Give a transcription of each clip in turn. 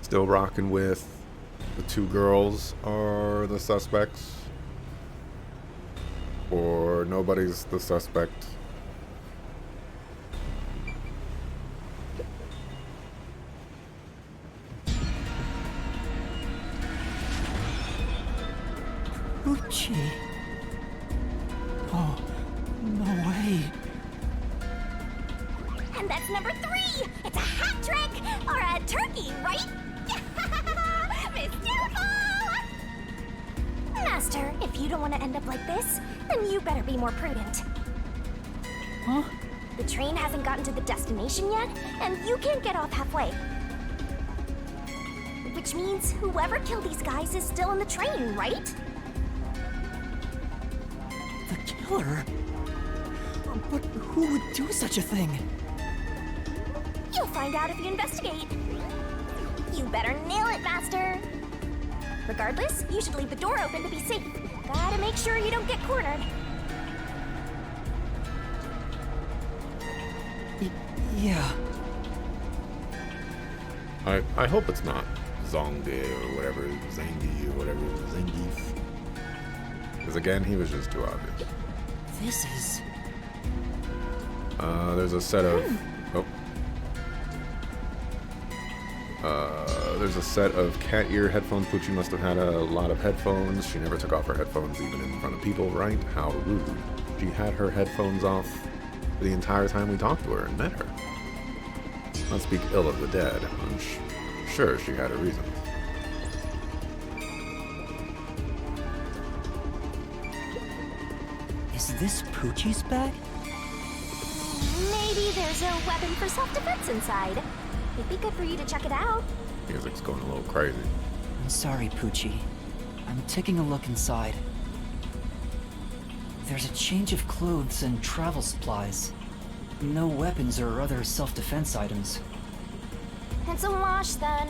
Still rocking with the two girls are the suspects? Or nobody's the suspect? Pucci. Oh, no way. And that's number 3! It's a hat trick! Or a turkey, right? Mystical! Master, if you don't want to end up like this, then you better be more prudent. Huh? The train hasn't gotten to the destination yet, and you can't get off halfway. Which means whoever killed these guys is still in the train, right? The killer? But who would do such a thing? You'll find out if you investigate. You better nail it, Master. Regardless, you should leave the door open to be safe. Gotta make sure you don't get cornered. Yeah. I hope it's not Zongde or whatever, Zangi or whatever, Zangief. Because again, he was just too obvious. This is... There's a set of... there's a set of cat ear headphones. Pucci must have had a lot of headphones. She never took off her headphones even in front of people, right? How rude. She had her headphones off the entire time we talked to her and met her. Not speak ill of the dead. I'm sure she had her reasons. Is this Pucci's bag? Maybe there's a weapon for self-defense inside. It'd be good for you to check it out. Music's going a little crazy. I'm sorry, Pucci. I'm taking a look inside. There's a change of clothes and travel supplies. No weapons or other self-defense items. It's a wash, then.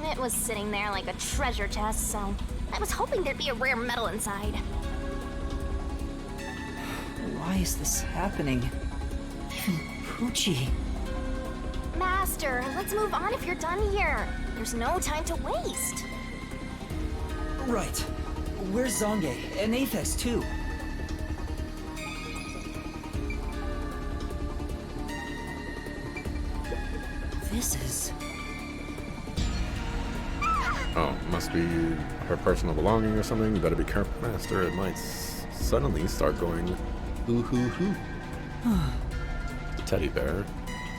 It was sitting there like a treasure chest, so I was hoping there'd be a rare metal inside. Why is this happening? Even Pucci. Master, let's move on if you're done here. There's no time to waste. Right. Where's Zange? And Aphex, too. This is... Oh, must be her personal belonging or something. You better be careful, Master. It might suddenly start going hoo hoo hoo. Teddy bear,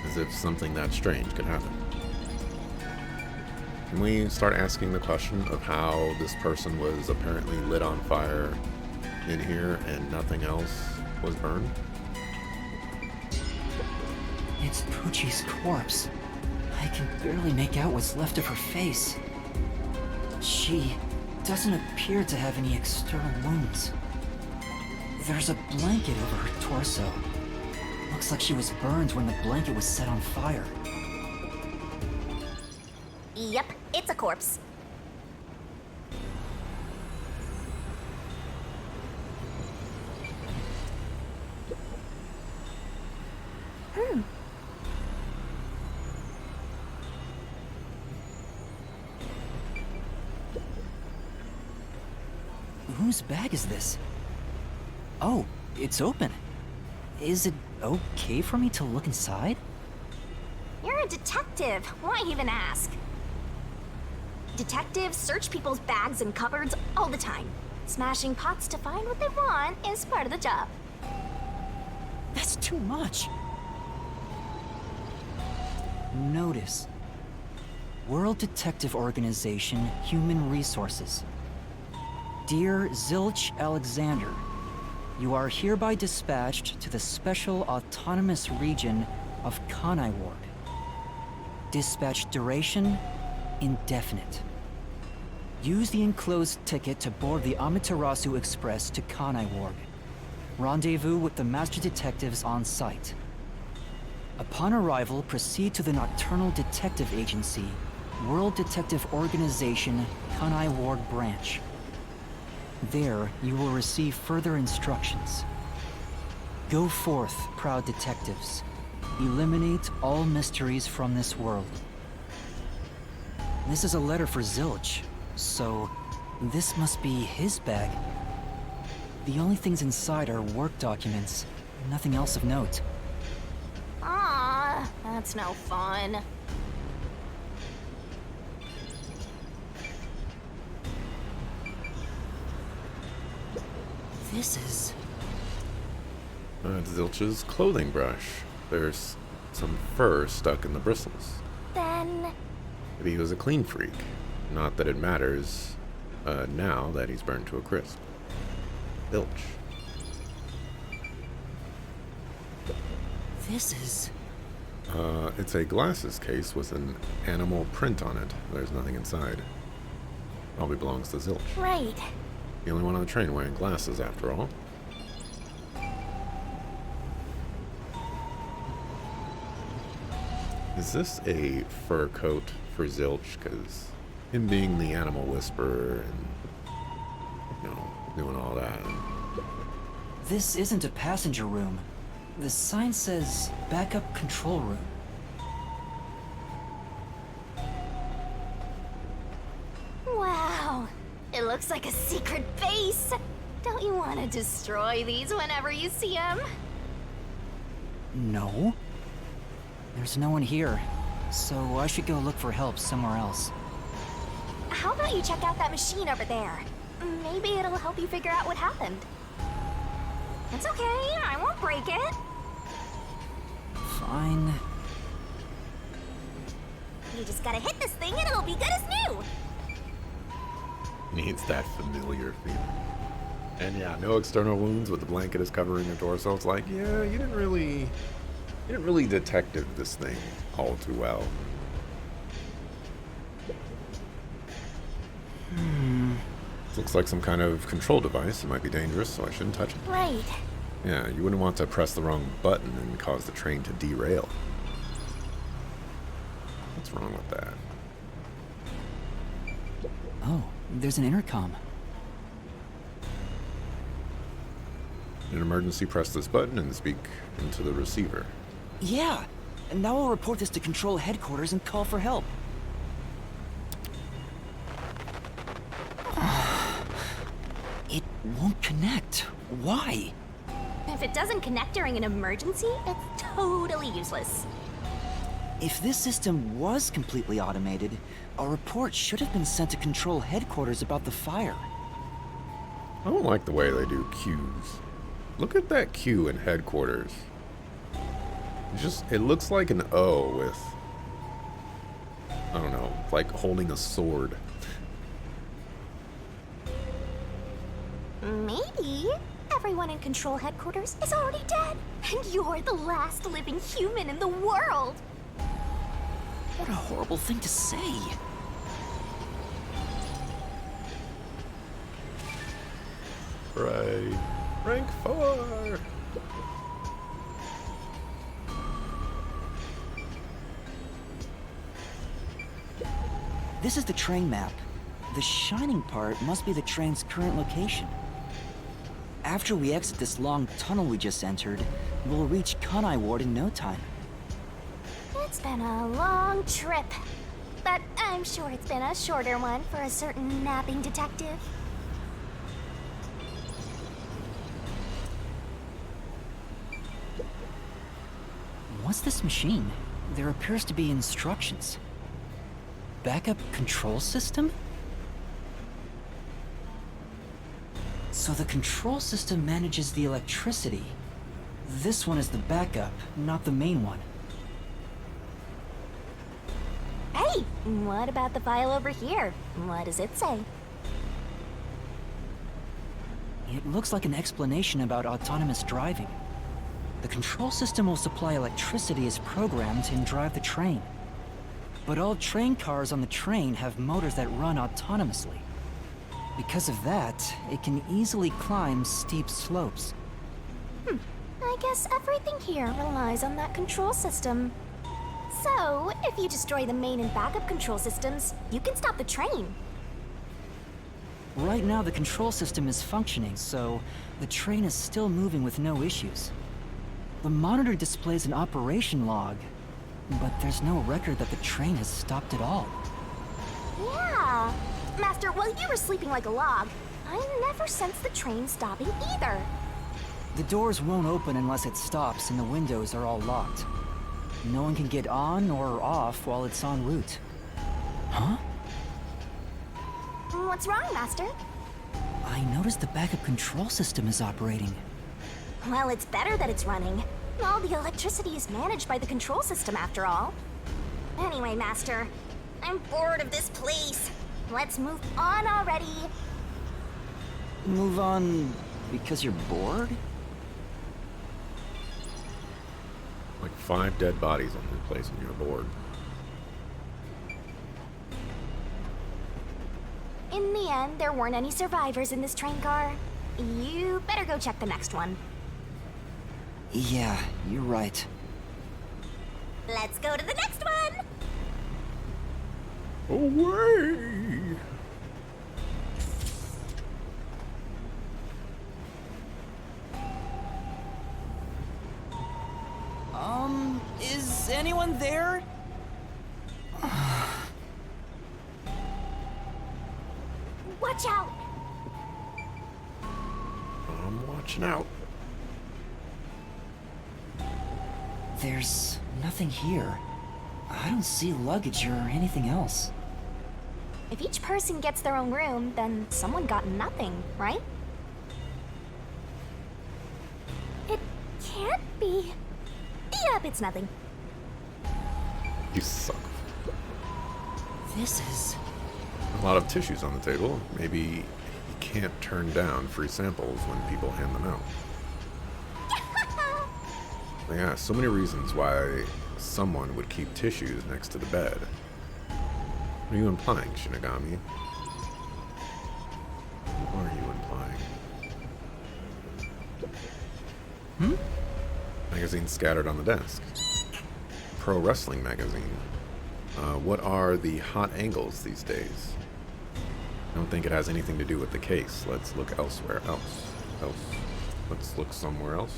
as if something that strange could happen. Can we start asking the question of how this person was apparently lit on fire in here and nothing else was burned? It's Pucci's corpse. I can barely make out what's left of her face. She doesn't appear to have any external wounds. There's a blanket over her torso. Looks like she was burned when the blanket was set on fire. Yep, it's a corpse. Whose bag is this? Oh, it's open. Is it okay for me to look inside? You're a detective. Why even ask? Detectives search people's bags and cupboards all the time. Smashing pots to find what they want is part of the job. That's too much. Notice. World Detective Organization, Human Resources. Dear Zilch Alexander, you are hereby dispatched to the Special Autonomous Region of Kanai Ward. Dispatch duration, indefinite. Use the enclosed ticket to board the Amaterasu Express to Kanai Ward. Rendezvous with the Master Detectives on site. Upon arrival, proceed to the Nocturnal Detective Agency, World Detective Organization, Kanai Ward Branch. There, you will receive further instructions. Go forth, proud detectives. Eliminate all mysteries from this world. This is a letter for Zilch, so this must be his bag. The only things inside are work documents, nothing else of note. Ah, that's no fun. This is... It's Zilch's clothing brush. There's some fur stuck in the bristles. Then... Maybe he was a clean freak. Not that it matters now that he's burned to a crisp. Zilch. This is... It's a glasses case with an animal print on it. There's nothing inside. Probably belongs to Zilch. Right. The only one on the train wearing glasses, after all. Is this a fur coat for Zilch? Because him being the animal whisperer and, you know, doing all that. This isn't a passenger room. The sign says backup control room. Wow. It looks like a secret base. Don't you want to destroy these whenever you see them? No. There's no one here, so I should go look for help somewhere else. How about you check out that machine over there? Maybe it'll help you figure out what happened. It's okay, I won't break it. Fine. You just gotta hit this thing and it'll be good as new. Needs that familiar feeling. And yeah, no external wounds with the blanket is covering your torso. It's like, yeah, you didn't really detective this thing all too well. This looks like some kind of control device. It might be dangerous, so I shouldn't touch it. Right. Yeah, you wouldn't want to press the wrong button and cause the train to derail. What's wrong with that? Oh, there's an intercom. In an emergency, press this button and speak into the receiver. Yeah, and now I'll report this to Control Headquarters and call for help. It won't connect. Why? If it doesn't connect during an emergency, it's totally useless. If this system was completely automated, a report should have been sent to Control Headquarters about the fire. I don't like the way they do Qs. Look at that Q in headquarters. It looks like an O with, I don't know, like holding a sword. Maybe everyone in Control Headquarters is already dead, and you're the last living human in the world. What a horrible thing to say. Right. Rank 4! This is the train map. The shining part must be the train's current location. After we exit this long tunnel we just entered, we'll reach Kunai Ward in no time. It's been a long trip, but I'm sure it's been a shorter one for a certain napping detective. What's this machine? There appears to be instructions. Backup control system? So the control system manages the electricity. This one is the backup, not the main one. Hey, what about the file over here? What does it say? It looks like an explanation about autonomous driving. The control system will supply electricity as programmed and drive the train. But all train cars on the train have motors that run autonomously. Because of that, it can easily climb steep slopes. I guess everything here relies on that control system. So, if you destroy the main and backup control systems, you can stop the train. Right now the control system is functioning, so the train is still moving with no issues. The monitor displays an operation log, but there's no record that the train has stopped at all. Yeah. Master, while you were sleeping like a log, I never sensed the train stopping either. The doors won't open unless it stops, and the windows are all locked. No one can get on or off while it's en route. Huh? What's wrong, Master? I noticed the backup control system is operating. Well, it's better that it's running. All the electricity is managed by the control system, after all. Anyway, Master, I'm bored of this place. Let's move on already. Move on because you're bored? Like 5 dead bodies on your place and you're bored. In the end, there weren't any survivors in this train car. You better go check the next one. Yeah, you're right. Let's go to the next one! Away! Is anyone there? Watch out! I'm watching out. There's nothing here. I don't see luggage or anything else. If each person gets their own room, then someone got nothing, right? It can't be. Yep, it's nothing. You suck. This is... A lot of tissues on the table. Maybe you can't turn down free samples when people hand them out. Yeah, so many reasons why someone would keep tissues next to the bed. What are you implying, Shinigami? What are you implying? Magazine scattered on the desk. Pro Wrestling magazine. What are the hot angles these days? I don't think it has anything to do with the case. Let's look elsewhere. Let's look somewhere else.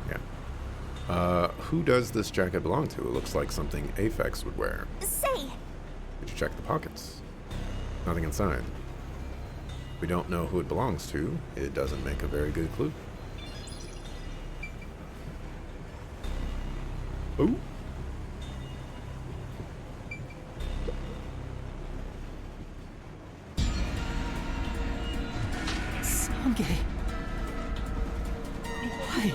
Yeah. Who does this jacket belong to? It looks like something Aphex would wear. Say, Did you check the pockets? Nothing inside. We don't know who it belongs to. It doesn't make a very good clue. Ooh. Sange. Why?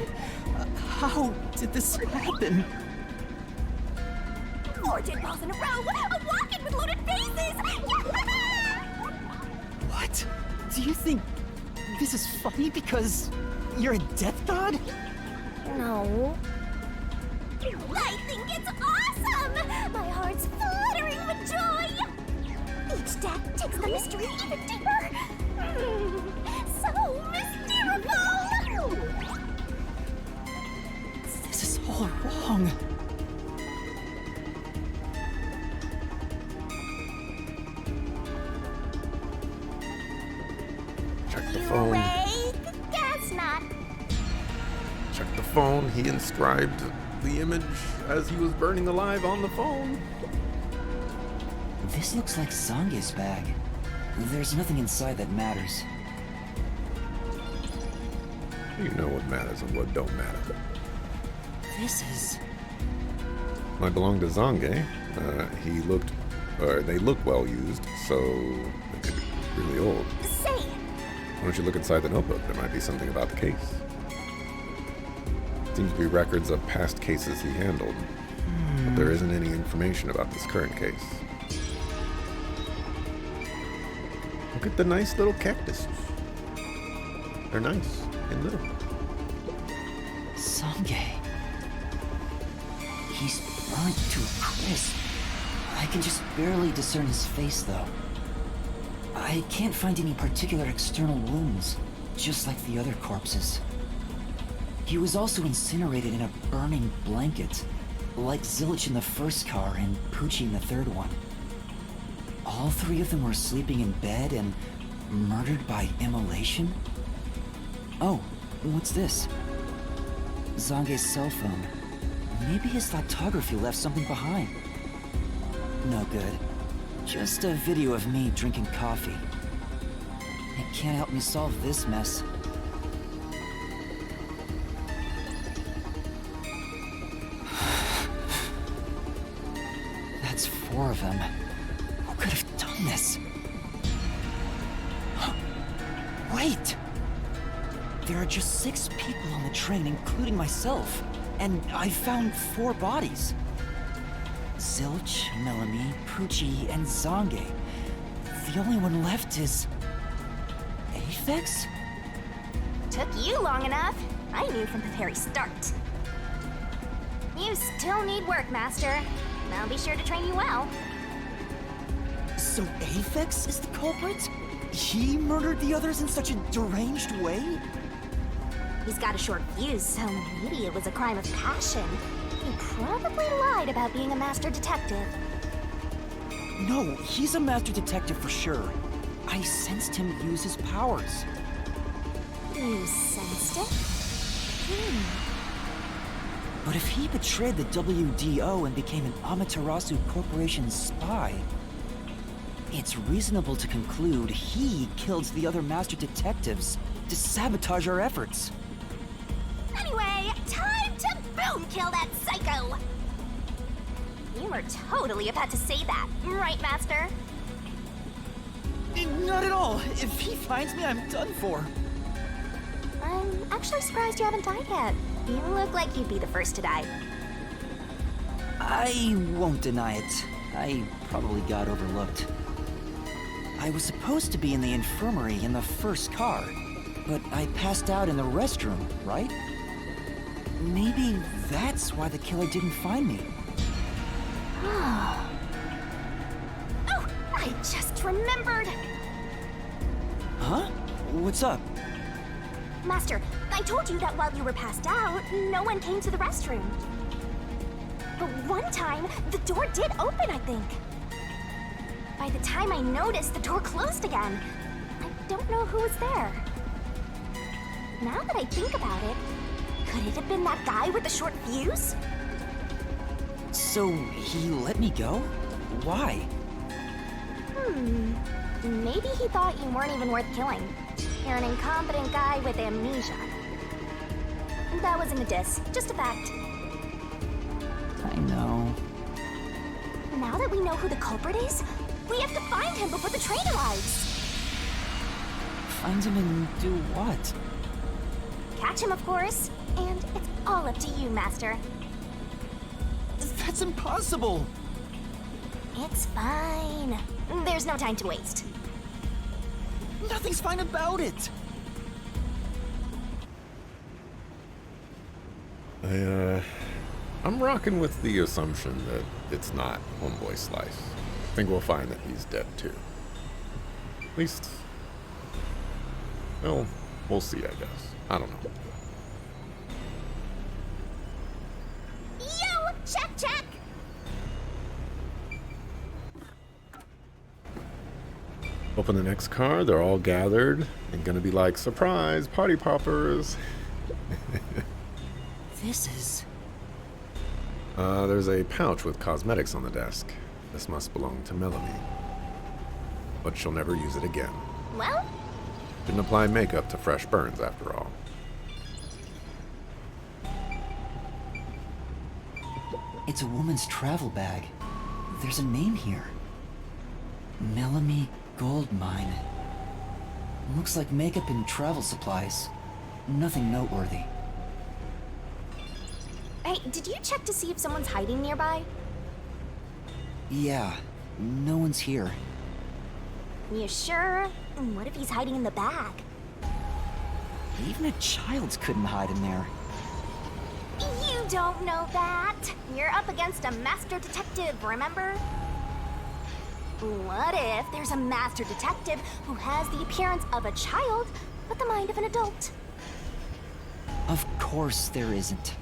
How did this happen? 4 dead balls in a row! A walk-in with loaded faces! What? Do you think this is funny because you're a death god? No. I think it's awesome! My heart's fluttering with joy! Each death takes the mystery even deeper. So mystical! This is all wrong. Check the You phone. awake? Guess not. Check the phone. He inscribed the image as he was burning alive on the phone. This looks like Sange's bag. There's nothing inside that matters. You know what matters and what don't matter. This is... Might belong to Zange. They look well used, so they could be really old. Say, Why don't you look inside the notebook? There might be something about the case. Seems to be records of past cases he handled. But there isn't any information about this current case. Look at the nice little cactuses. They're nice and little. Sange. He's burnt to a crisp. I can just barely discern his face, though. I can't find any particular external wounds, just like the other corpses. He was also incinerated in a burning blanket, like Zilch in the first car and Poochie in the third one. All 3 of them were sleeping in bed and murdered by immolation? Oh, what's this? Zange's cell phone. Maybe his lithography left something behind. No good. Just a video of me drinking coffee. It can't help me solve this mess. That's 4 of them. Who could have done this? Wait! There are just 6 people on the train, including myself. And I found 4 bodies. Zilch, Melanie, Poochie, and Zange. The only one left is... Aphex? Took you long enough. I knew from the very start. You still need work, Master. I'll be sure to train you well. So Aphex is the culprit? He murdered the others in such a deranged way? He's got a short fuse, so maybe it was a crime of passion. He probably lied about being a master detective. No, he's a master detective for sure. I sensed him use his powers. You sensed it? But if he betrayed the WDO and became an Amaterasu Corporation spy, it's reasonable to conclude he killed the other master detectives to sabotage our efforts. Anyway, time to boom kill that psycho! You were totally about to say that, right, Master? Not at all. If he finds me, I'm done for. I'm actually surprised you haven't died yet. You look like you'd be the first to die. I won't deny it. I probably got overlooked. I was supposed to be in the infirmary in the first car, but I passed out in the restroom, right? Maybe that's why the killer didn't find me. Oh, I just remembered! Huh? What's up? Master, I told you that while you were passed out, no one came to the restroom. But one time, the door did open, I think. By the time I noticed, the door closed again. I don't know who was there. Now that I think about it, could it have been that guy with the short fuse? So he let me go? Why? Maybe he thought you weren't even worth killing. You're an incompetent guy with amnesia. That wasn't a diss, just a fact. I know. Now that we know who the culprit is, we have to find him before the train arrives. Find him and do what? Catch him, of course. And it's all up to you, Master. That's impossible! It's fine. There's no time to waste. Nothing's fine about it! I'm rocking with the assumption that it's not Homeboy Slice. I think we'll find that he's dead too. At least, well, we'll see, I guess. I don't know. Yo! Check, check! Open the next car, they're all gathered and gonna be like, surprise, party poppers. This is... There's a pouch with cosmetics on the desk. This must belong to Melanie. But she'll never use it again. Well, Didn't apply makeup to fresh burns after all. It's a woman's travel bag. There's a name here. Melanie Goldmine. Looks like makeup and travel supplies. Nothing noteworthy. hey, did you check to see if someone's hiding nearby? Yeah, no one's here. You sure? What if he's hiding in the bag? Even a child couldn't hide in there. You don't know that. You're up against a master detective, remember? What if there's a master detective who has the appearance of a child, but the mind of an adult? Of course there isn't.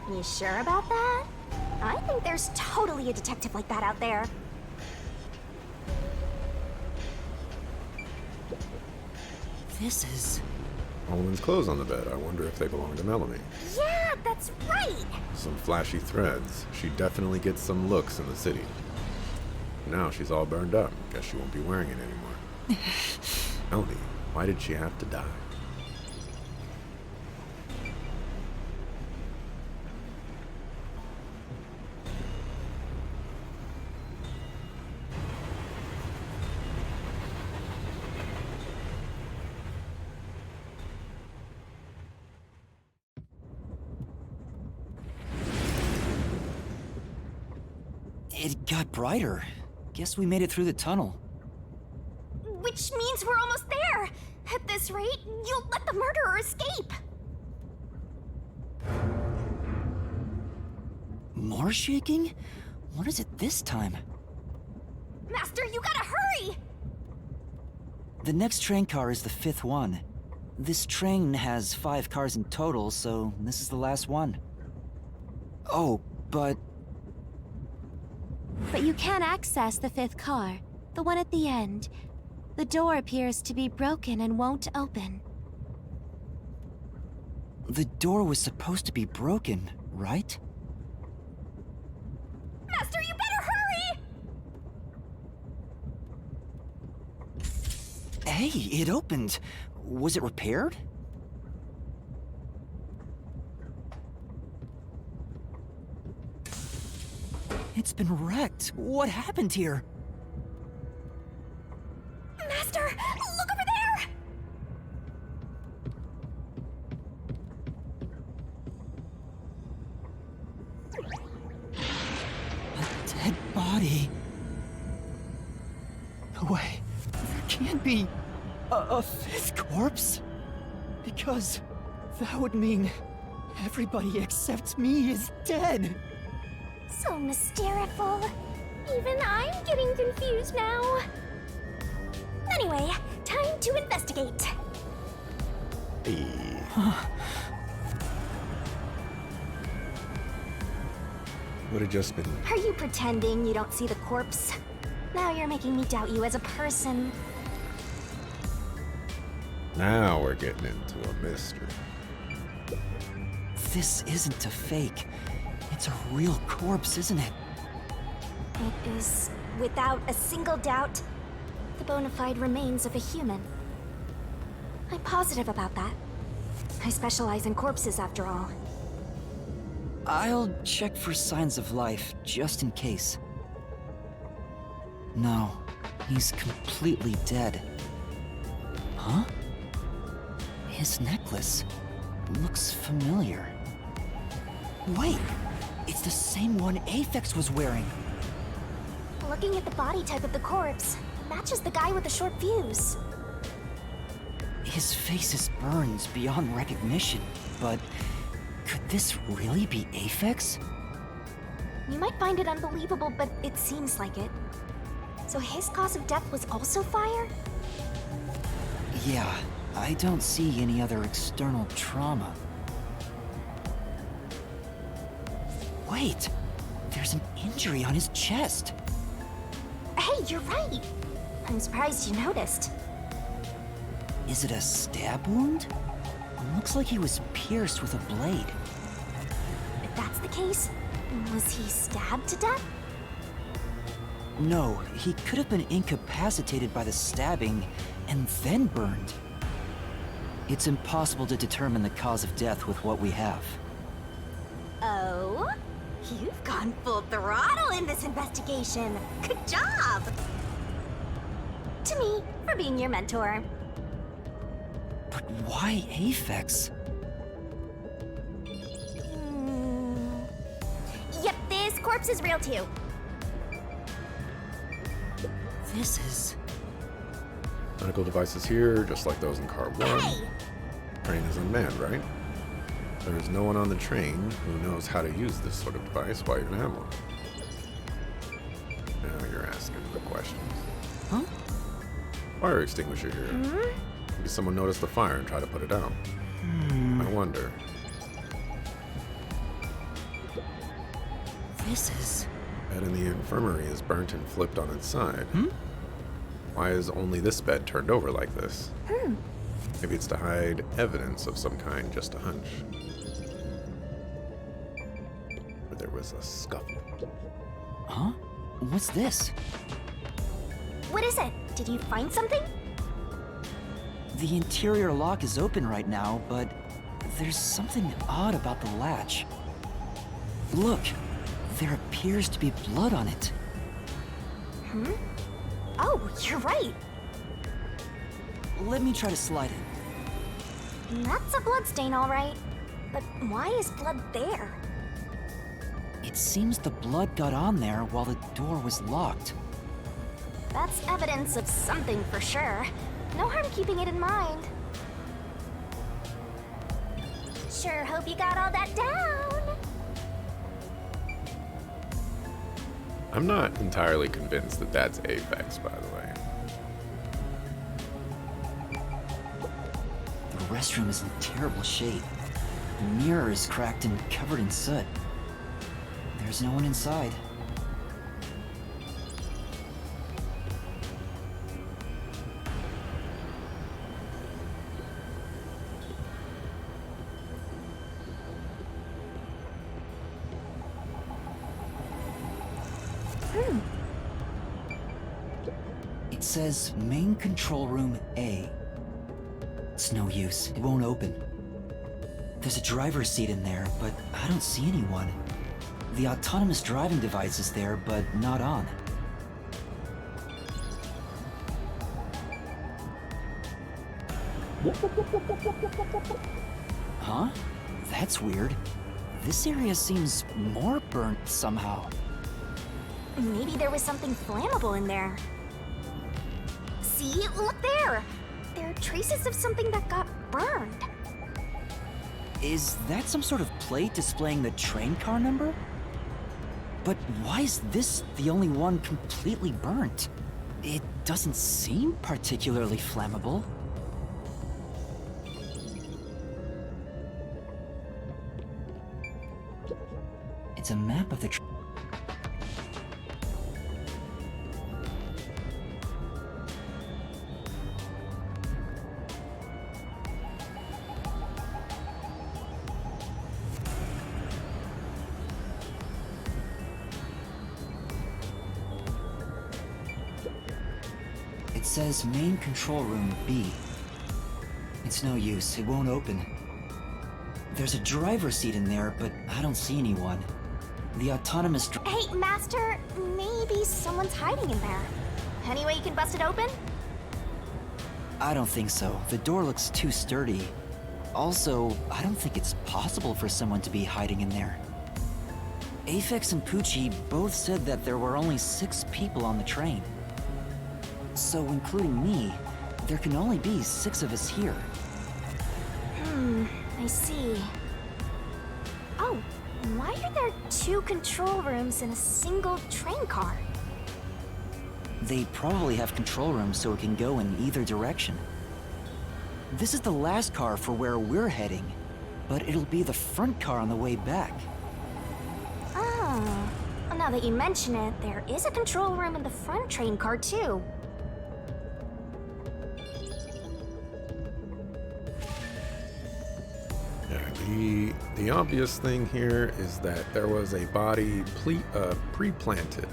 You sure about that? I think there's totally a detective like that out there. This is... A woman's clothes on the bed. I wonder if they belong to Melanie. Yeah, that's right! Some flashy threads. She definitely gets some looks in the city. Now she's all burned up. Guess she won't be wearing it anymore. Melody, why did she have to die? It got brighter. Guess we made it through the tunnel. Which means we're almost there. At this rate, you'll let the murderer escape. More shaking? What is it this time? Master, you gotta hurry! The next train car is the 5th one. This train has 5 cars in total, so this is the last one. Oh, but you can't access the 5th car, the one at the end. The door appears to be broken and won't open. the door was supposed to be broken, right? Master, you better hurry! Hey, it opened. Was it repaired? It's been wrecked. What happened here? Master, look over there! A dead body. No way. There can't be a fifth corpse. Because that would mean everybody except me is dead. So mysteriful. Even I'm getting confused now. Anyway, time to investigate. Hey. Would have just been. Are you pretending you don't see the corpse? Now you're making me doubt you as a person. Now we're getting into a mystery. This isn't a fake. It's a real corpse, isn't it? It is, without a single doubt, the bona fide remains of a human. I'm positive about that. I specialize in corpses, after all. I'll check for signs of life, just in case. No, he's completely dead. Huh? His necklace looks familiar. Wait, it's the same one Aphex was wearing. Looking at the body type of the corpse, matches the guy with the short fuse. His face is burned beyond recognition, but could this really be Aphex? You might find it unbelievable, but it seems like it. So his cause of death was also fire? Yeah, I don't see any other external trauma. Wait, there's an injury on his chest. Hey, you're right. I'm surprised you noticed. Is it a stab wound? Looks like he was pierced with a blade. If that's the case, was he stabbed to death? No, he could have been incapacitated by the stabbing and then burned. It's impossible to determine the cause of death with what we have. Oh? You've gone full throttle in this investigation. Good job! To me, for being your mentor. But why Aphex? Yep, this corpse is real too. This is... Medical devices here, just like those in car 1. Hey! Train is unmanned, right? There is no one on the train who knows how to use this sort of device. Why even have one? Now you're asking the questions. Huh? Fire extinguisher here. Maybe someone noticed the fire and tried to put it out. I wonder. This is... Bed in the infirmary is burnt and flipped on its side. Why is only this bed turned over like this? Maybe it's to hide evidence of some kind, just a hunch. But there was a scuffle. Huh? What's this? What is it? Did you find something? The interior lock is open right now, but there's something odd about the latch. Look, there appears to be blood on it. Oh, you're right. Let me try to slide it. That's a bloodstain, all right. But why is blood there? It seems the blood got on there while the door was locked. That's evidence of something for sure. No harm keeping it in mind. Sure hope you got all that down. I'm not entirely convinced that that's Apex, by the way. The restroom is in terrible shape. The mirror is cracked and covered in soot. There's no one inside. It says main control room A. It's no use. It won't open. There's a driver's seat in there, but I don't see anyone. The autonomous driving device is there, but not on. Huh? That's weird. This area seems more burnt somehow. Maybe there was something flammable in there. See? Look there! There are traces of something that got burned. Is that some sort of plate displaying the train car number? But why is this the only one completely burnt? It doesn't seem particularly flammable. It's a map of the It says main control room B. It's no use, it won't open. There's a driver's seat in there, but I don't see anyone. The autonomous Hey, Master, maybe someone's hiding in there. Any way you can bust it open? I don't think so. The door looks too sturdy. Also, I don't think it's possible for someone to be hiding in there. Aphex and Poochie both said that there were only 6 people on the train. So, including me, there can only be 6 of us here. I see. Oh, why are there 2 control rooms in a single train car? They probably have control rooms so it can go in either direction. This is the last car for where we're heading, but it'll be the front car on the way back. Oh, well, now that you mention it, there is a control room in the front train car too. Yeah, the obvious thing here is that there was a body pre-planted.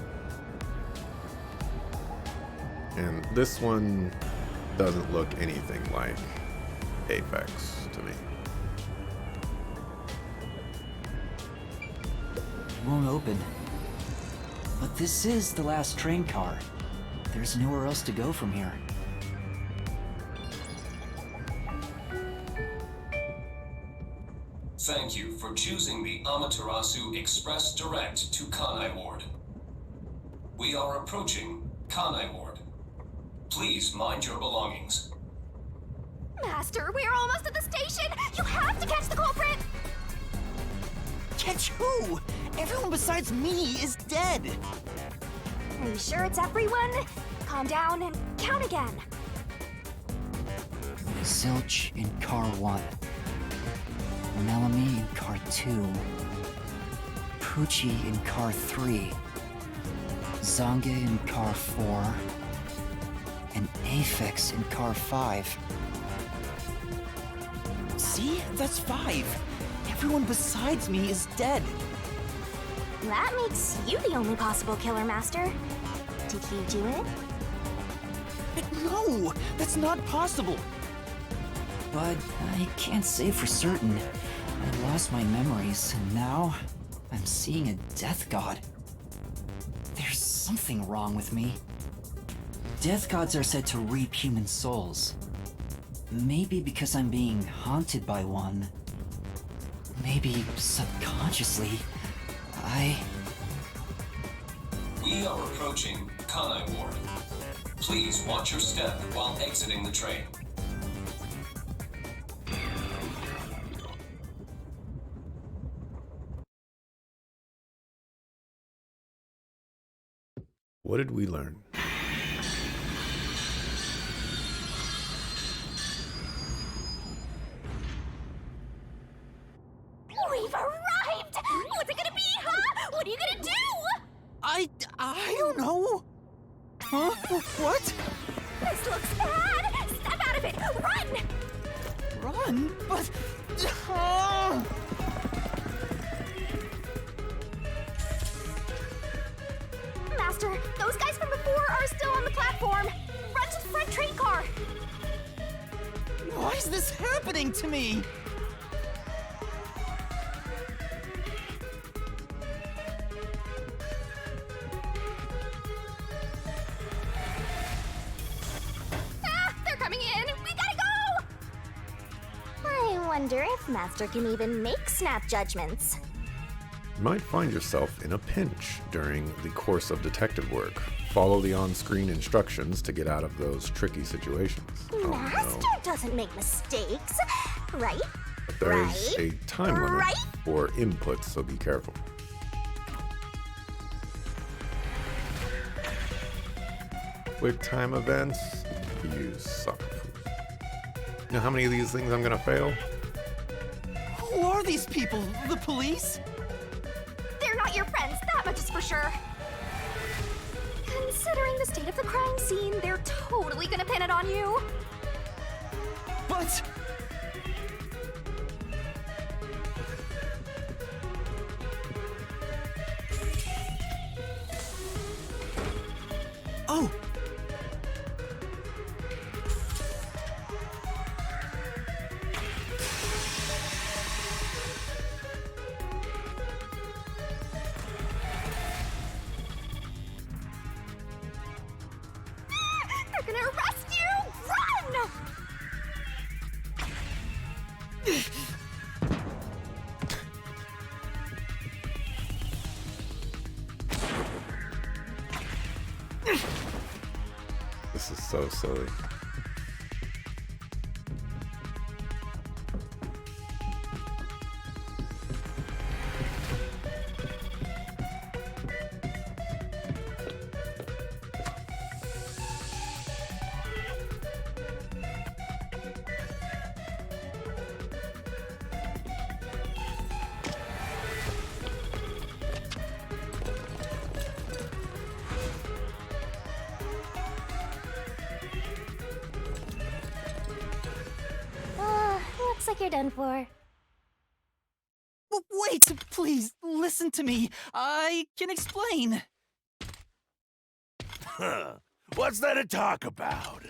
And this one doesn't look anything like Apex to me. It won't open. But this is the last train car. There's nowhere else to go from here. Thank you for choosing the Amaterasu Express Direct to Kanai Ward. We are approaching Kanai Ward. Please mind your belongings. Master, we're almost at the station! You have to catch the culprit! Catch who? Everyone besides me is dead! Are you sure it's everyone? Calm down and count again. Zilch in car 1. Melanie in car 2. Poochie in car 3. Zange in car 4. And Aphex in car 5. See? That's 5. Everyone besides me is dead. That makes you the only possible killer, Master. Did you do it? No! That's not possible! But I can't say for certain. I lost my memories, and now I'm seeing a death god. There's something wrong with me. Death gods are said to reap human souls. Maybe because I'm being haunted by one. Maybe subconsciously, We are approaching Kanai Ward. Please watch your step while exiting the train. What did we learn? We've arrived! What's it gonna be, huh? What are you gonna do? I don't know. Huh? What? This looks bad! Step out of it! Run! Run? But... Master, those guys from before are still on the platform. Run to the front train car. Why is this happening to me? They're coming in! We gotta go! I wonder if Master can even make snap judgments. You might find yourself in a pinch during the course of detective work. Follow the on-screen instructions to get out of those tricky situations. Master doesn't make mistakes, right? But there's a time limit Right? for input, so be careful. Quick time events, you suck. You know how many of these things I'm gonna fail? Who are these people? The police? They're not your friends, that much is for sure. Considering the state of the crime scene, they're totally gonna pin it on you. But... Oh! They're gonna arrest you! Run! This is so silly. Looks like you're done for. Wait, please, listen to me. I can explain. Huh. What's there to talk about?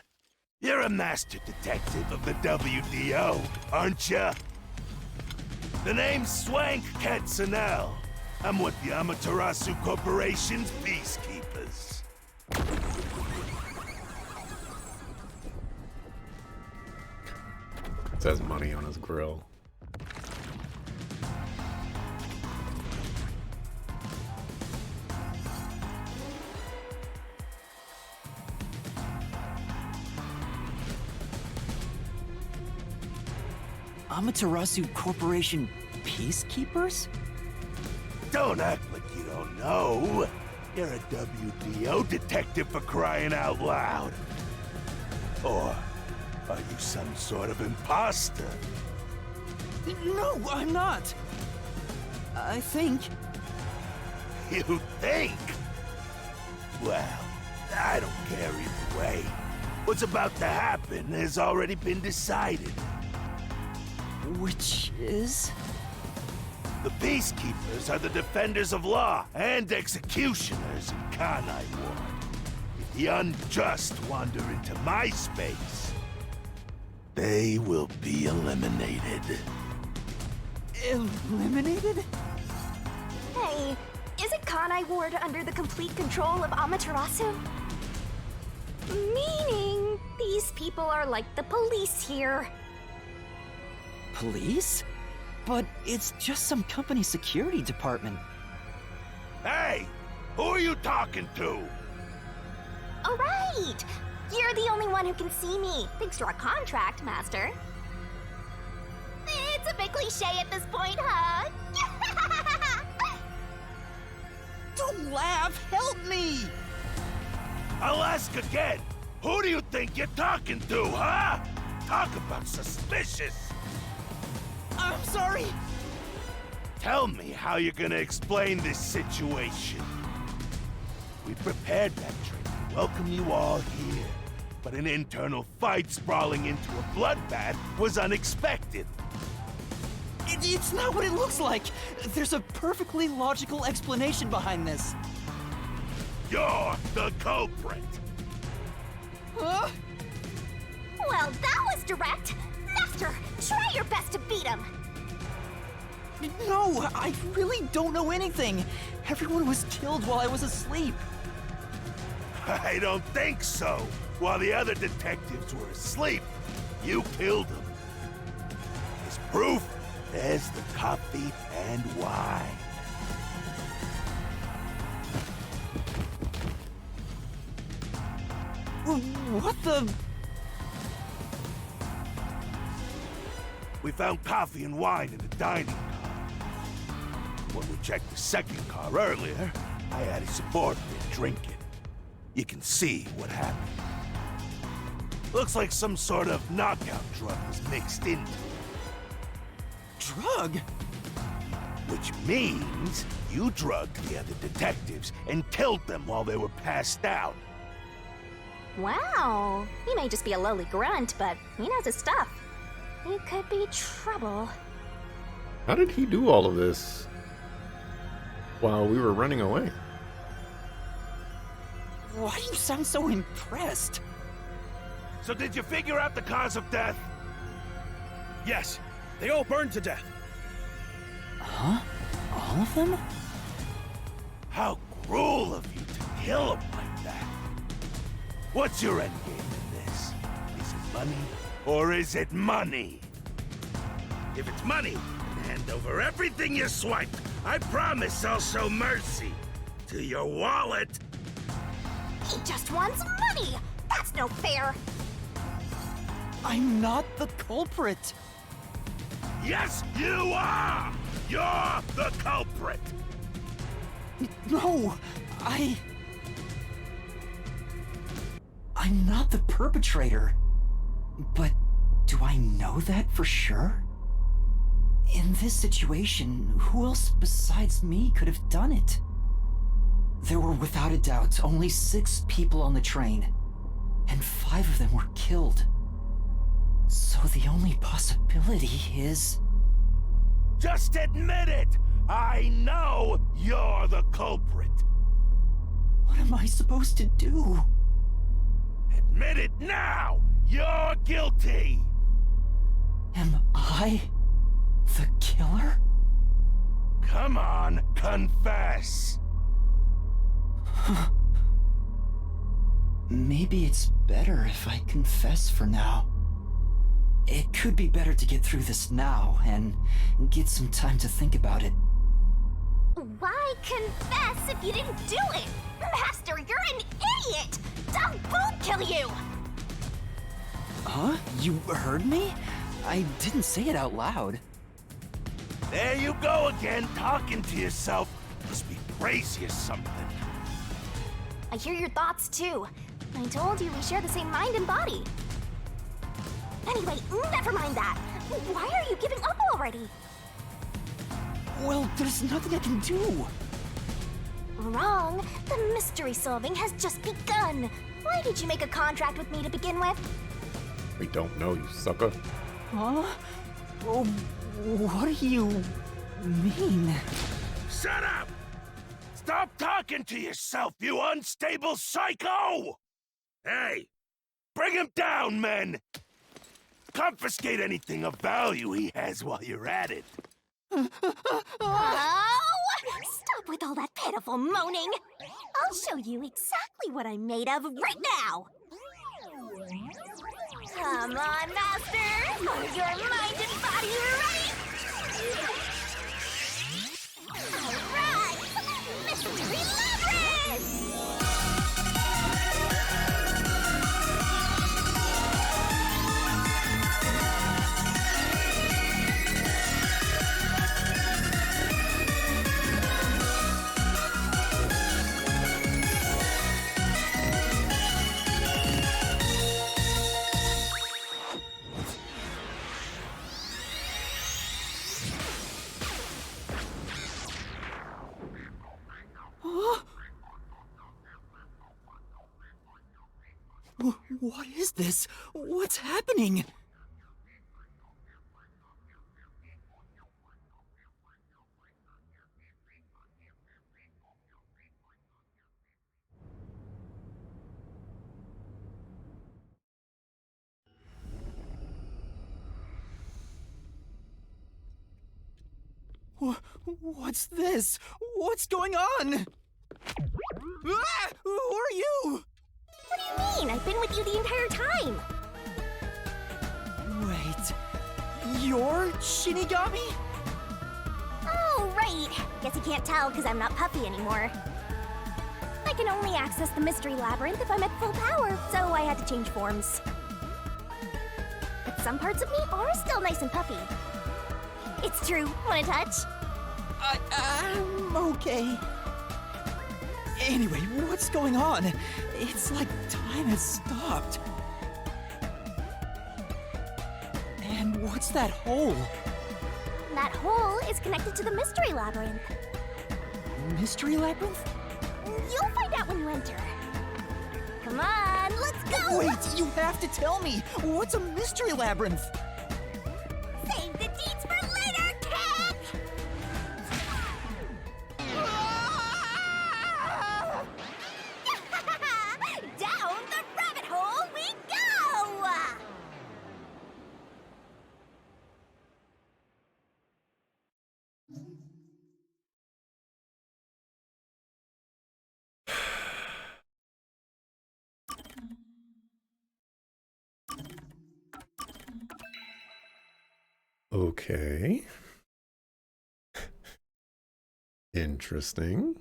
You're a master detective of the WDO, aren't ya? The name's Swank Katsunel. I'm with the Amaterasu Corporation's Peacekeepers. It says money on his grill. Amaterasu Corporation Peacekeepers? Don't act like you don't know. You're a WDO detective for crying out loud. Or are you some sort of imposter? No, I'm not. I think... You think? Well, I don't care either way. What's about to happen has already been decided. Which is... The Peacekeepers are the defenders of law and executioners in Kanai Ward. If the unjust wander into my space, they will be eliminated. Eliminated? Hey, isn't Kanai Ward under the complete control of Amaterasu? Meaning, these people are like the police here. Police? But it's just some company security department. Hey! Who are you talking to? Oh, right! You're the only one who can see me, thanks to our contract, Master. It's a bit cliche at this point, huh? Don't laugh! Help me! I'll ask again. Who do you think you're talking to, huh? Talk about suspicious. I'm sorry! Tell me how you're gonna explain this situation. We prepared that trip to welcome you all here, but an internal fight sprawling into a bloodbath was unexpected. It's not what it looks like! There's a perfectly logical explanation behind this. You're the culprit. Huh? Well, that was direct. Master, try your best to beat him. No, I really don't know anything. Everyone was killed while I was asleep. I don't think so. While the other detectives were asleep, you killed them. As proof, there's the coffee and wine. What the... We found coffee and wine in the dining car. When we checked the second car earlier, I had a subordinate drink it. You can see what happened. Looks like some sort of knockout drug was mixed into it. drug? Which means you drugged the other detectives and killed them while they were passed out. Wow, he may just be a lowly grunt, but he knows his stuff. He could be trouble. How did he do all of this while we were running away? Why do you sound so impressed? So did you figure out the cause of death? Yes, they all burned to death. Huh? All of them? How cruel of you to kill them like that. What's your end game in this? Is it money or is it money? If it's money, then hand over everything you swiped. I promise I'll show mercy to your wallet. He just wants money! That's no fair! I'm not the culprit. Yes, you are! You're the culprit! No, I'm not the perpetrator. But do I know that for sure? In this situation, who else besides me could have done it? There were without a doubt only 6 people on the train, and 5 of them were killed. So the only possibility is... Just admit it! I know you're the culprit! What am I supposed to do? Admit it now! You're guilty! Am I the killer? Come on, confess! Maybe it's better if I confess for now. It could be better to get through this now and get some time to think about it. Why confess if you didn't do it? Master, you're an idiot! Dumb won't kill you! Huh? You heard me? I didn't say it out loud. There you go again, talking to yourself. Must be crazy or something. I hear your thoughts too. I told you we share the same mind and body. Anyway, never mind that. Why are you giving up already? Well, there's nothing I can do. Wrong. The mystery solving has just begun. Why did you make a contract with me to begin with? We don't know, you sucker. Huh? Oh, what are you... mean? Shut up! Stop talking to yourself, you unstable psycho! Hey, bring him down, men! Confiscate anything of value he has while you're at it. Oh! Stop with all that pitiful moaning! I'll show you exactly what I'm made of right now! Come on, Master! Are your mind and body ready? Alright! Mystery Labyrinth! What is this? What's happening? What's this? What's going on? Ah! Who are you? What do you mean? I've been with you the entire time! Wait, you're Shinigami? Oh, right! Guess you can't tell because I'm not Puffy anymore. I can only access the Mystery Labyrinth if I'm at full power, so I had to change forms. But some parts of me are still nice and puffy. It's true. Want a touch? I'm okay. Anyway, what's going on? It's like time has stopped. And what's that hole? That hole is connected to the Mystery Labyrinth. Mystery Labyrinth? You'll find out when you enter. Come on, let's go! Wait, you have to tell me! What's a Mystery Labyrinth? Save the deeds for later, cat! Down the rabbit hole we go! Okay. Interesting.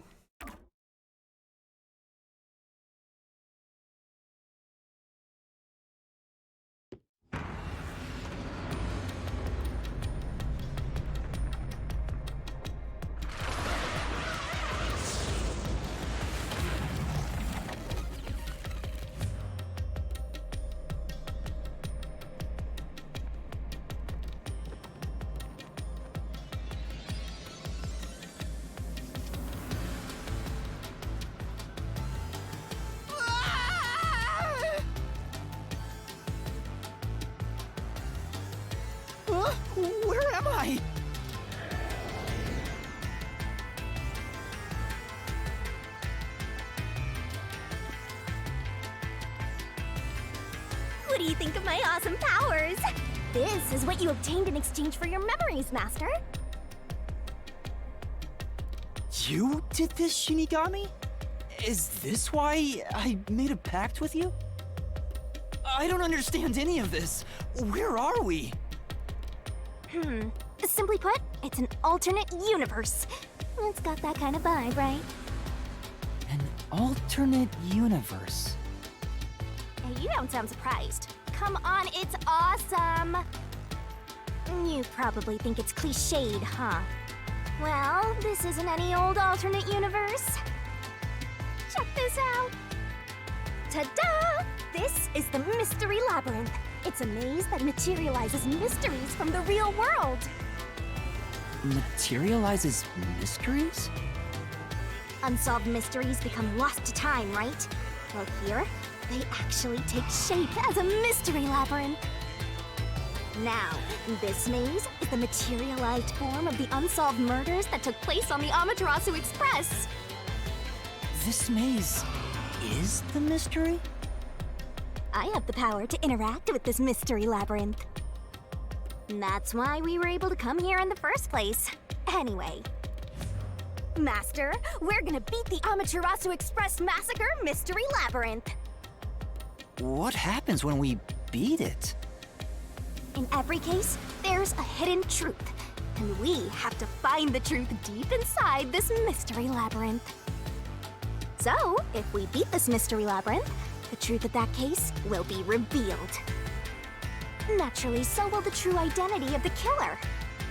Huh? Where am I? What do you think of my awesome powers? This is what you obtained in exchange for your memories, Master. You did this, Shinigami? Is this why I made a pact with you? I don't understand any of this. Where are we? Simply put, it's an alternate universe. It's got that kind of vibe, right? An alternate universe. Hey, you don't sound surprised. Come on, it's awesome! You probably think it's cliched, huh? Well, this isn't any old alternate universe. Check this out! Ta-da! This is the Mystery Labyrinth. It's a maze that materializes mysteries from the real world. Materializes mysteries? Unsolved mysteries become lost to time, right? Well, here, they actually take shape as a mystery labyrinth. Now, this maze is the materialized form of the unsolved murders that took place on the Amaterasu Express. This maze is the mystery? I have the power to interact with this mystery labyrinth. That's why we were able to come here in the first place. Anyway, Master, we're gonna beat the Amaterasu Express Massacre Mystery Labyrinth. What happens when we beat it? In every case, there's a hidden truth, and we have to find the truth deep inside this mystery labyrinth. So, if we beat this mystery labyrinth, the truth of that case will be revealed. Naturally, so will the true identity of the killer.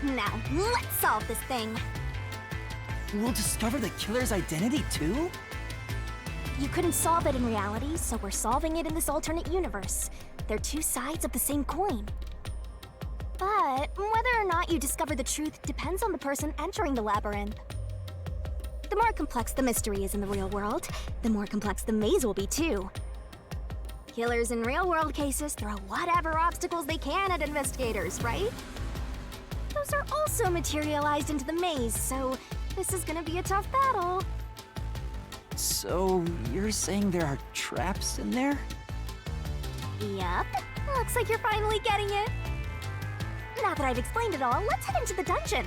Now, let's solve this thing. We'll discover the killer's identity too? You couldn't solve it in reality, so we're solving it in this alternate universe. They're two sides of the same coin. But whether or not you discover the truth depends on the person entering the labyrinth. The more complex the mystery is in the real world, the more complex the maze will be too. Killers in real-world cases throw whatever obstacles they can at investigators, right? Those are also materialized into the maze, so this is gonna be a tough battle. So, you're saying there are traps in there? Yup. Looks like you're finally getting it. Now that I've explained it all, let's head into the dungeon.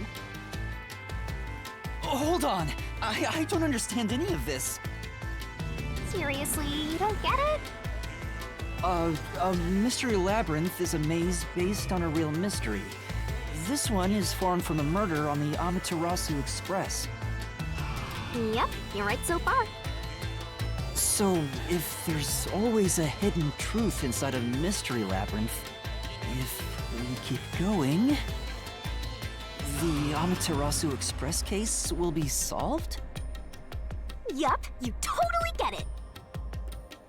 Hold on! I don't understand any of this. Seriously, you don't get it? A mystery labyrinth is a maze based on a real mystery. This one is formed from a murder on the Amaterasu Express. Yep, you're right so far. So, if there's always a hidden truth inside a mystery labyrinth, if we keep going, the Amaterasu Express case will be solved? Yup, you totally get it.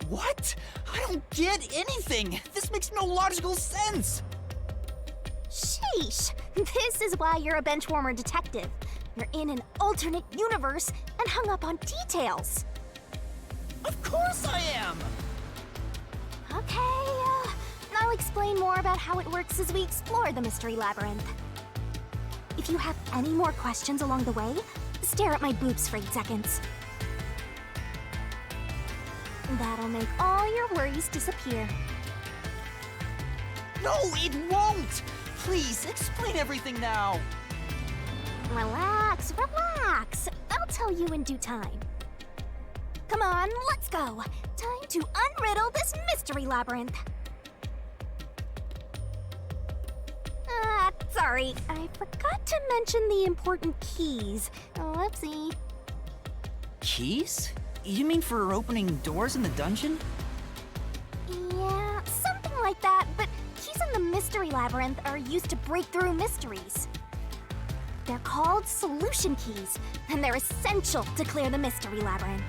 What? I don't get anything! This makes no logical sense! Sheesh. This is why you're a benchwarmer detective. You're in an alternate universe and hung up on details. Of course I am! Okay, I'll explain more about how it works as we explore the mystery labyrinth. If you have any more questions along the way, stare at my boobs for 8 seconds. That'll make all your worries disappear. No, it won't! Please, explain everything now! Relax, relax. I'll tell you in due time. Come on, let's go. Time to unriddle this mystery labyrinth. Sorry, I forgot to mention the important keys. Whoopsie. Keys? You mean for opening doors in the dungeon? Yeah, something like that, but keys in the mystery labyrinth are used to break through mysteries. They're called solution keys, and they're essential to clear the mystery labyrinth.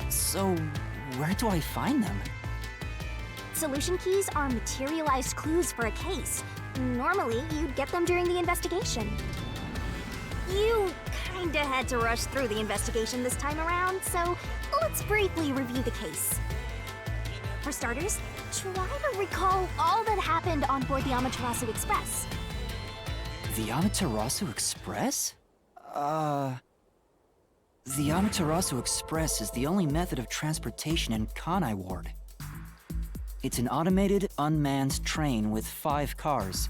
So, where do I find them? Solution keys are materialized clues for a case. Normally, you'd get them during the investigation. You kinda had to rush through the investigation this time around, so let's briefly review the case. For starters, try to recall all that happened on board the Amaterasu Express. The Amaterasu Express? The Amaterasu Express is the only method of transportation in Kanai Ward. It's an automated, unmanned train with 5 cars.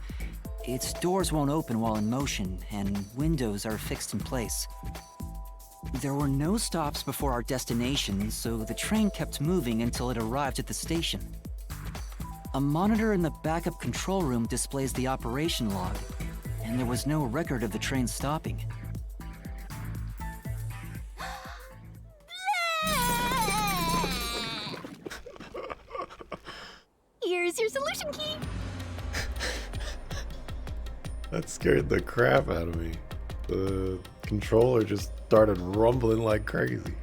Its doors won't open while in motion, and windows are fixed in place. There were no stops before our destination, so the train kept moving until it arrived at the station. A monitor in the backup control room displays the operation log, and there was no record of the train stopping. Here's your solution key. That scared the crap out of me. The controller just started rumbling like crazy.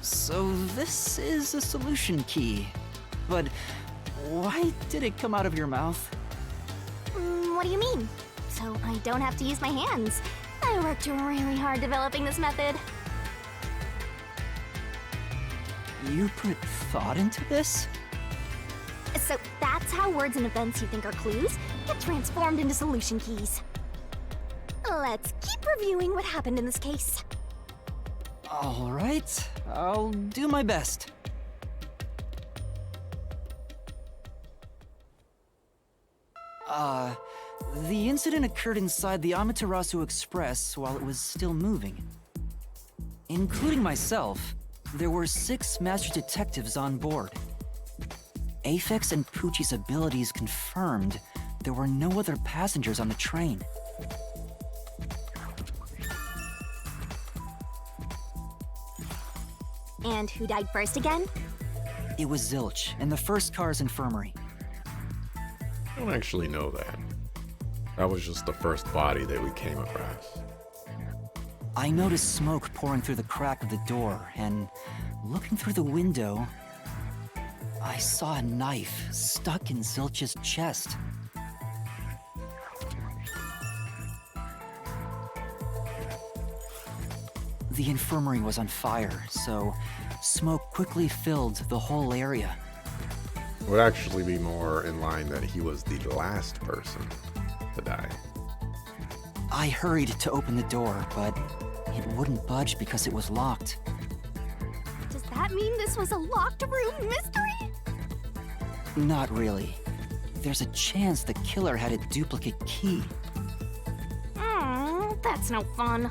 So this is a solution key. But why did it come out of your mouth? What do you mean? so I don't have to use my hands. I worked really hard developing this method. You put thought into this? So that's how words and events you think are clues get transformed into solution keys. Let's keep reviewing what happened in this case. All right, I'll do my best. The incident occurred inside the Amaterasu Express while it was still moving. Including myself, there were 6 master detectives on board. Aphex and Poochie's abilities confirmed there were no other passengers on the train. And who died first again? It was Zilch in the first car's infirmary. I don't actually know that. That was just the first body that we came across. I noticed smoke pouring through the crack of the door, and looking through the window, I saw a knife stuck in Zilch's chest. The infirmary was on fire, so smoke quickly filled the whole area. It would actually be more in line that he was the last person to die. I hurried to open the door, but it wouldn't budge because it was locked. Does that mean this was a locked room mystery? Not really. There's a chance the killer had a duplicate key. That's no fun.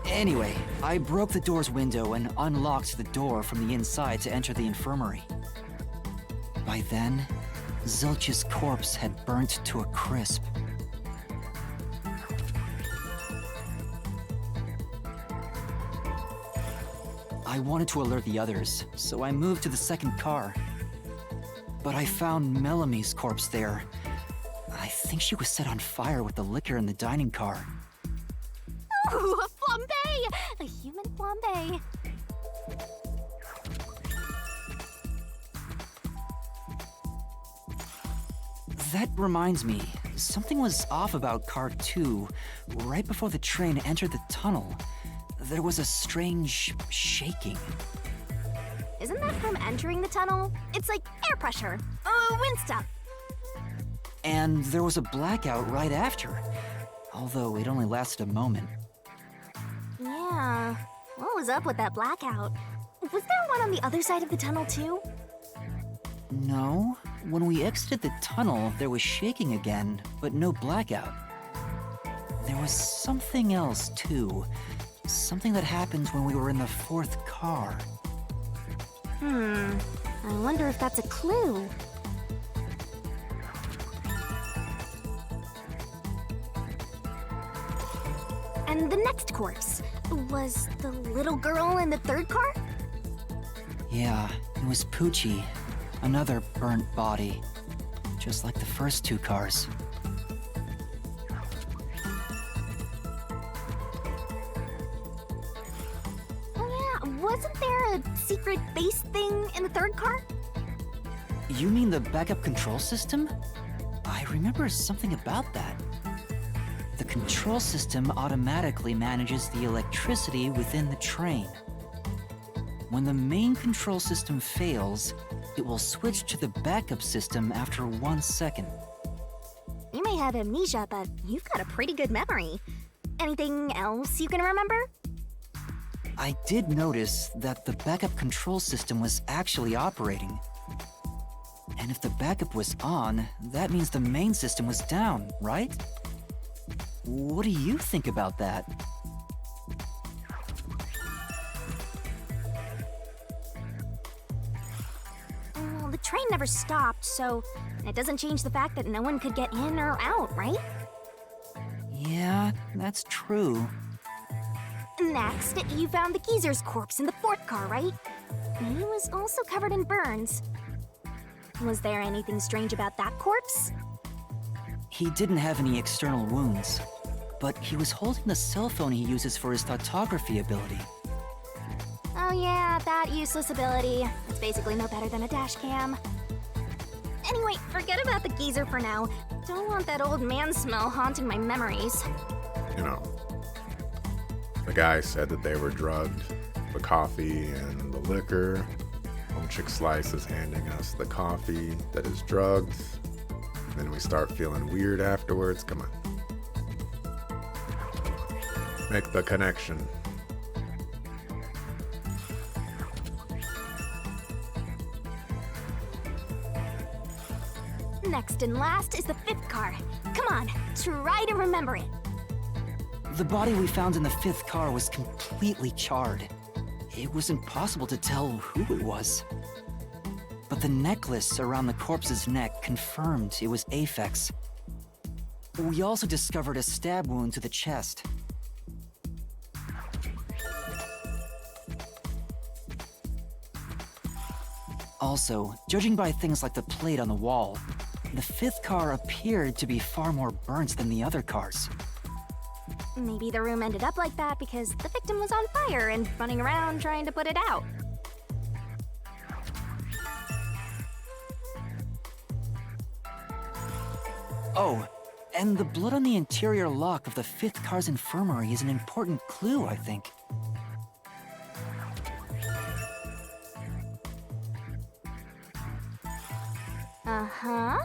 Anyway, I broke the door's window and unlocked the door from the inside to enter the infirmary. By then, Zilch's corpse had burnt to a crisp. I wanted to alert the others, so I moved to the second car. But I found Melamie's corpse there. I think she was set on fire with the liquor in the dining car. Ooh, a flambe! A human flambe. That reminds me, something was off about Car 2. Right before the train entered the tunnel, there was a strange shaking. Isn't that from entering the tunnel? It's like air pressure. Wind stuff. And there was a blackout right after, although it only lasted a moment. Yeah. What was up with that blackout? Was there one on the other side of the tunnel too? No, when we exited the tunnel, there was shaking again, but no blackout. There was something else too. Something that happened when we were in the fourth car. I wonder if that's a clue. And the next corpse was the little girl in the third car? Yeah, it was Poochie. Another burnt body. Just like the first 2 cars. Oh yeah, wasn't there a secret base thing in the third car? You mean the backup control system? I remember something about that. The control system automatically manages the electricity within the train. When the main control system fails, it will switch to the backup system after 1 second. You may have amnesia, but you've got a pretty good memory. Anything else you can remember? I did notice that the backup control system was actually operating. And if the backup was on, that means the main system was down, right? What do you think about that? Well, the train never stopped, so it doesn't change the fact that no one could get in or out, right? Yeah, that's true. Next, you found the geezer's corpse in the fourth car, right? He was also covered in burns. Was there anything strange about that corpse? He didn't have any external wounds, but he was holding the cell phone he uses for his photography ability. Oh yeah, that useless ability. It's basically no better than a dash cam. Anyway, forget about the geezer for now. Don't want that old man smell haunting my memories. You know, the guy said that they were drugged, the coffee and the liquor. Chick Slice is handing us the coffee that is drugged. Then we start feeling weird afterwards. Come on. Make the connection. Next and last is the 5th car. Come on, try to remember it. The body we found in the 5th car was completely charred. It was impossible to tell who it was. But the necklace around the corpse's neck confirmed it was Aphex. We also discovered a stab wound to the chest. Also, judging by things like the plate on the wall, the 5th car appeared to be far more burnt than the other cars. Maybe the room ended up like that because the victim was on fire and running around trying to put it out. Oh, and the blood on the interior lock of the 5th car's infirmary is an important clue, I think. Uh-huh.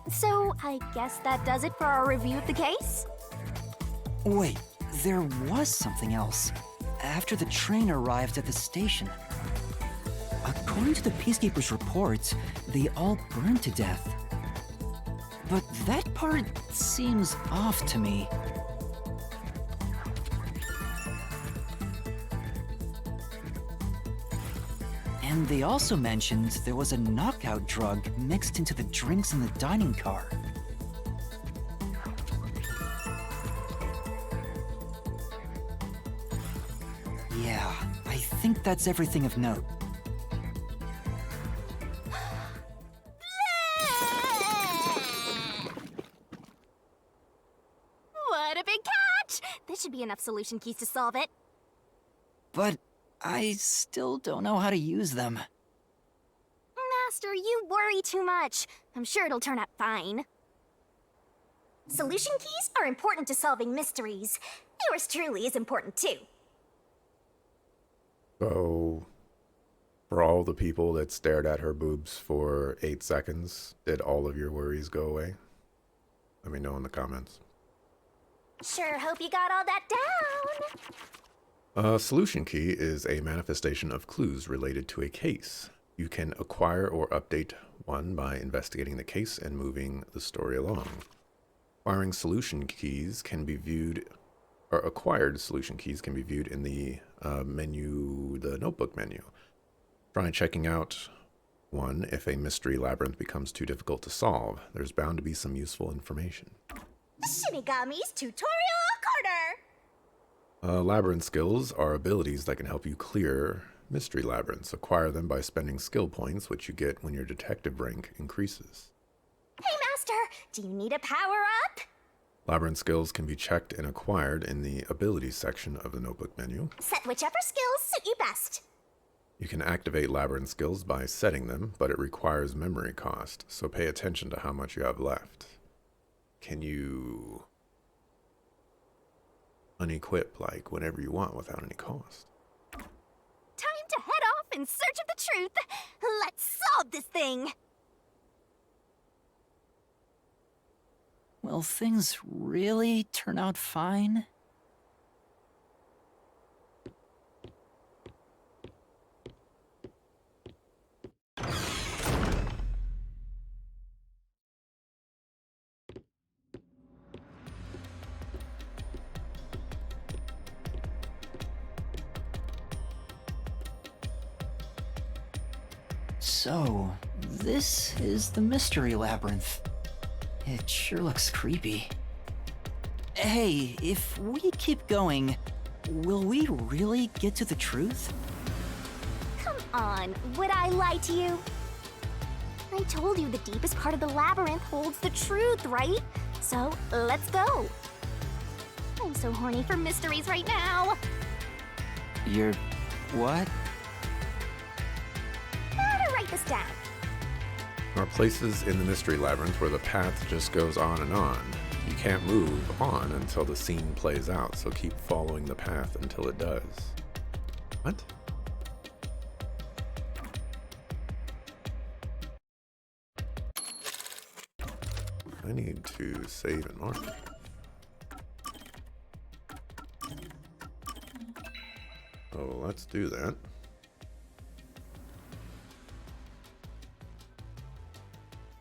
So, I guess that does it for our review of the case? Wait, there was something else. After the train arrived at the station. According to the Peacekeepers' reports, they all burned to death. But that part seems off to me. And they also mentioned there was a knockout drug mixed into the drinks in the dining car. Yeah, I think that's everything of note. What a big catch! This should be enough solution keys to solve it. But I still don't know how to use them. Master, you worry too much. I'm sure it'll turn out fine. Solution keys are important to solving mysteries. Yours truly is important too. So, for all the people that stared at her boobs for 8 seconds, did all of your worries go away? Let me know in the comments. Sure hope you got all that down. A solution key is a manifestation of clues related to a case. You can acquire or update one by investigating the case and moving the story along. Acquiring solution keys can be viewed, or acquired solution keys can be viewed in the menu, the notebook menu. Try checking out one if a mystery labyrinth becomes too difficult to solve. There's bound to be some useful information. Shinigami's Tutorial Corner! Labyrinth skills are abilities that can help you clear mystery labyrinths. Acquire them by spending skill points, which you get when your detective rank increases. Hey, Master! Do you need a power-up? Labyrinth skills can be checked and acquired in the abilities section of the notebook menu. Set whichever skills suit you best. You can activate labyrinth skills by setting them, but it requires memory cost, so pay attention to how much you have left. Can you unequip, like, whenever you want without any cost? Time to head off in search of the truth. Let's solve this thing. Will things really turn out fine? So, this is the mystery labyrinth. It sure looks creepy. Hey, if we keep going, will we really get to the truth? Come on, would I lie to you? I told you the deepest part of the labyrinth holds the truth, right? So, let's go. I'm so horny for mysteries right now. You're... what? Gotta write this down. There are places in the Mystery Labyrinth where the path just goes on and on. You can't move on until the scene plays out, so keep following the path until it does. What? I need to save and mark. Oh, let's do that.